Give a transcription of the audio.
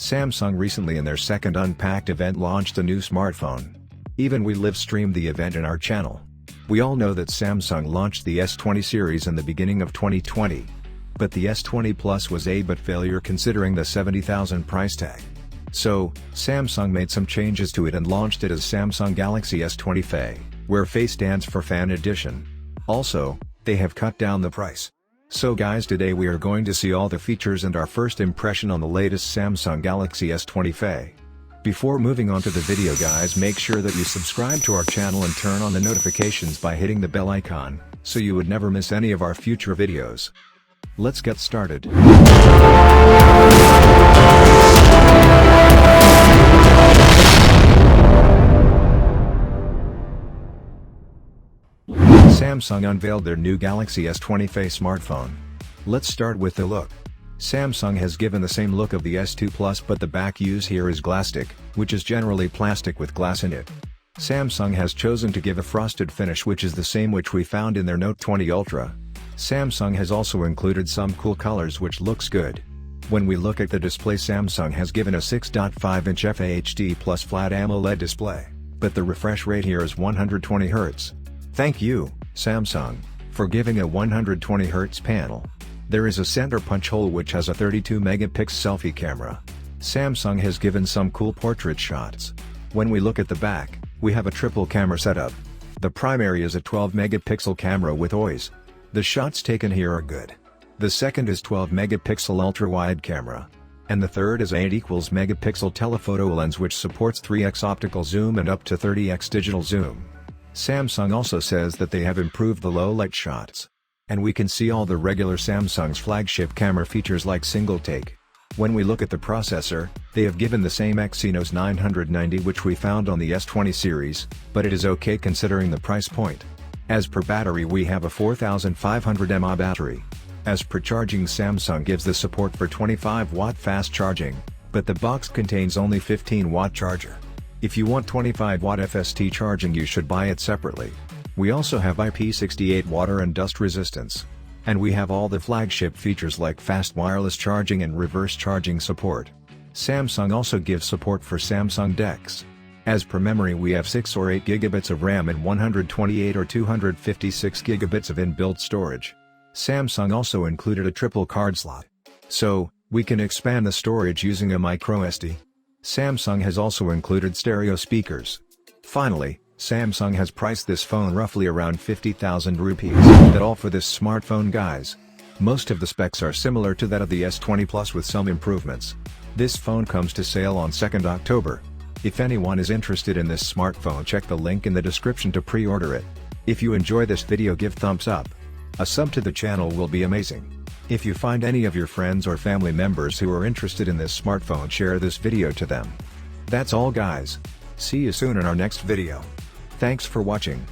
Samsung recently in their second Unpacked event launched a new smartphone. Even we live streamed the event in our channel. We all know that Samsung launched the S20 series in the beginning of 2020. But the S20 Plus was a failure considering the $70,000 price tag. So, Samsung made some changes to it and launched it as Samsung Galaxy S20 FE, where FE stands for Fan Edition. Also, they have cut down the price. So guys, today we are going to see all the features and our first impression on the latest Samsung Galaxy S20 FE. Before moving on to the video guys, make sure that you subscribe to our channel and turn on the notifications by hitting the bell icon, so you would never miss any of our future videos. Let's get started. Samsung unveiled their new Galaxy S20 FE smartphone. Let's start with the look. Samsung has given the same look of the S2 Plus, but the back used here is Glastic, which is generally plastic with glass in it. Samsung has chosen to give a frosted finish which is the same which we found in their Note 20 Ultra. Samsung has also included some cool colors which looks good. When we look at the display, Samsung has given a 6.5-inch FHD plus flat AMOLED display, but the refresh rate here is 120 Hz. Thank you, Samsung, for giving a 120 Hz panel. There is a center punch hole which has a 32-megapixel selfie camera. Samsung has given some cool portrait shots. When we look at the back, we have a triple camera setup. The primary is a 12-megapixel camera with OIS. The shots taken here are good. The second is 12-megapixel ultra-wide camera. And the third is 8-megapixel telephoto lens which supports 3x optical zoom and up to 30x digital zoom. Samsung also says that they have improved the low-light shots. And we can see all the regular Samsung's flagship camera features like single take. When we look at the processor, they have given the same Exynos 990 which we found on the S20 series, but it is okay considering the price point. As per battery, we have a 4500 mAh battery. As per charging, Samsung gives the support for 25-watt fast charging, but the box contains only 15-watt charger. If you want 25-watt FST charging, you should buy it separately. We also have IP68 water and dust resistance. And we have all the flagship features like fast wireless charging and reverse charging support. Samsung also gives support for Samsung DeX. As per memory, we have 6 or 8 GB of RAM and 128 or 256 GB of inbuilt storage. Samsung also included a triple card slot. So, we can expand the storage using a microSD. Samsung has also included stereo speakers. Finally, Samsung has priced this phone roughly around 50,000 rupees. That's all for this smartphone guys. Most of the specs are similar to that of the S20 Plus with some improvements. This phone comes to sale on 2nd October. If anyone is interested in this smartphone, check the link in the description to pre-order it. If you enjoy this video, give thumbs up. A sub to the channel will be amazing. If you find any of your friends or family members who are interested in this smartphone, share this video to them. That's all guys. See you soon in our next video. Thanks for watching.